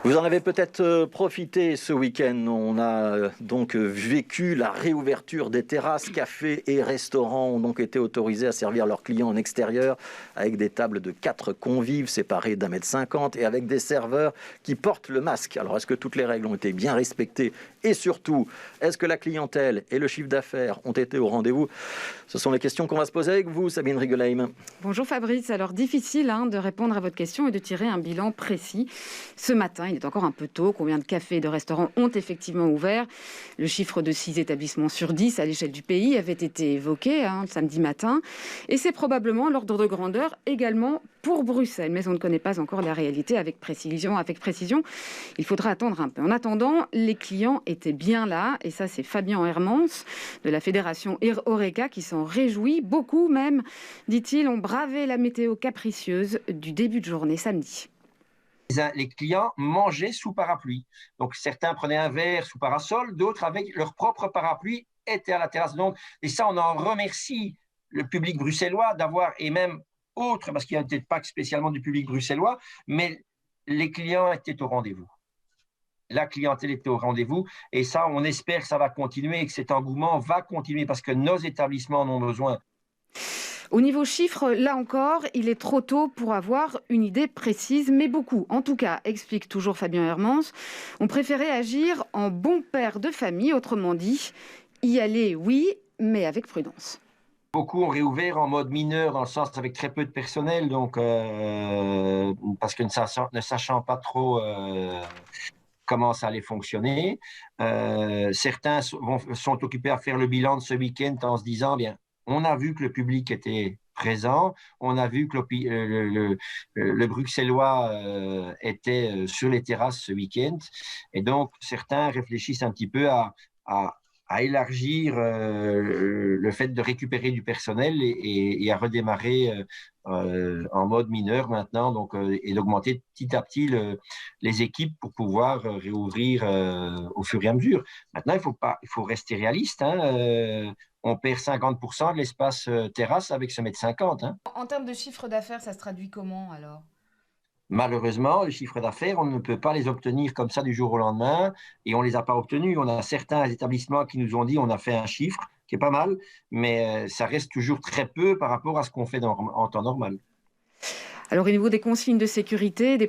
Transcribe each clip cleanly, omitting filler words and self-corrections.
Vous en avez peut-être profité ce week-end. On a donc vécu la réouverture des terrasses, cafés et restaurants ont donc été autorisés à servir leurs clients en extérieur avec des tables de 4 convives séparées d'1,50 m et avec des serveurs qui portent le masque. Alors, est-ce que toutes les règles ont été bien respectées et surtout, est-ce que la clientèle et le chiffre d'affaires ont été au rendez-vous? Ce sont les questions qu'on va se poser avec vous, Sabine Rigelheim. Bonjour Fabrice, alors difficile de répondre à votre question et de tirer un bilan précis. Ce matin, il est encore un peu tôt, combien de cafés et de restaurants ont effectivement ouvert? Le chiffre de 6 établissements sur 10 à l'échelle du pays avait été évoqué samedi matin et c'est probablement l'ordre de grandeur également pour Bruxelles, mais on ne connaît pas encore la réalité avec précision. Il faudra attendre un peu. En attendant, les clients étaient bien là et ça c'est Fabien Hermans de la fédération Horeca qui s'en réjouit. Beaucoup même, dit-il, ont bravé la météo capricieuse du début de journée samedi. Les clients mangeaient sous parapluie. Donc certains prenaient un verre sous parasol, d'autres avec leur propre parapluie étaient à la terrasse. Donc, et ça, on en remercie le public bruxellois d'avoir, et même autres, parce qu'il n'y a peut-être pas spécialement du public bruxellois, mais les clients étaient au rendez-vous. La clientèle était au rendez-vous et ça, on espère que ça va continuer et que cet engouement va continuer parce que nos établissements en ont besoin. Au niveau chiffres, là encore, il est trop tôt pour avoir une idée précise, mais beaucoup, en tout cas, explique toujours Fabien Hermans, ont préféré agir en bon père de famille, autrement dit, y aller, oui, mais avec prudence. Beaucoup ont réouvert en mode mineur, dans le sens avec très peu de personnel, donc parce que ne sachant pas trop comment ça allait fonctionner. Certains sont occupés à faire le bilan de ce week-end en se disant, bien, on a vu que le public était présent, on a vu que le Bruxellois était sur les terrasses ce week-end, et donc certains réfléchissent un petit peu à élargir le fait de récupérer du personnel et à redémarrer en mode mineur maintenant, donc, et d'augmenter petit à petit les équipes pour pouvoir réouvrir au fur et à mesure. Maintenant, il faut rester réaliste. On perd 50% de l'espace terrasse avec ce mètre 50. En termes de chiffre d'affaires, ça se traduit comment alors? Malheureusement, les chiffres d'affaires, on ne peut pas les obtenir comme ça du jour au lendemain et on ne les a pas obtenus. On a certains établissements qui nous ont dit on a fait un chiffre qui est pas mal, mais ça reste toujours très peu par rapport à ce qu'on fait en temps normal. Alors au niveau des consignes de sécurité, des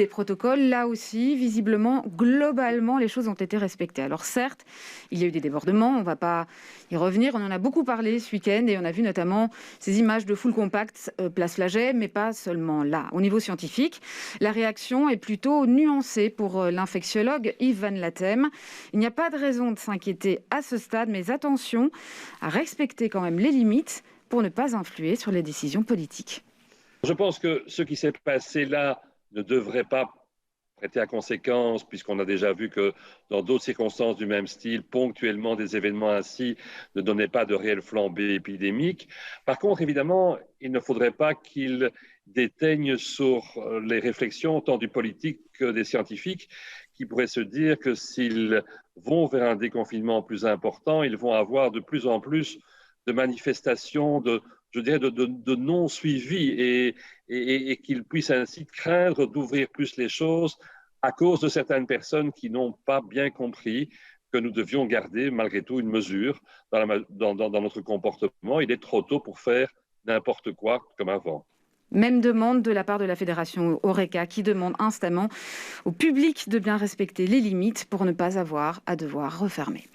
protocoles, là aussi, visiblement, globalement, les choses ont été respectées. Alors certes, il y a eu des débordements, on ne va pas y revenir, on en a beaucoup parlé ce week-end et on a vu notamment ces images de foule compacte place Flagey, mais pas seulement là. Au niveau scientifique, la réaction est plutôt nuancée pour l'infectiologue Yves Van Latem. Il n'y a pas de raison de s'inquiéter à ce stade, mais attention à respecter quand même les limites pour ne pas influer sur les décisions politiques. Je pense que ce qui s'est passé là ne devrait pas prêter à conséquence, puisqu'on a déjà vu que dans d'autres circonstances du même style, ponctuellement, des événements ainsi ne donnaient pas de réelle flambée épidémique. Par contre, évidemment, il ne faudrait pas qu'ils déteignent sur les réflexions tant du politique que des scientifiques, qui pourraient se dire que s'ils vont vers un déconfinement plus important, ils vont avoir de plus en plus de manifestations de non-suivi et qu'ils puissent ainsi craindre d'ouvrir plus les choses à cause de certaines personnes qui n'ont pas bien compris que nous devions garder malgré tout une mesure dans notre comportement. Il est trop tôt pour faire n'importe quoi comme avant. Même demande de la part de la fédération Horeca qui demande instamment au public de bien respecter les limites pour ne pas avoir à devoir refermer.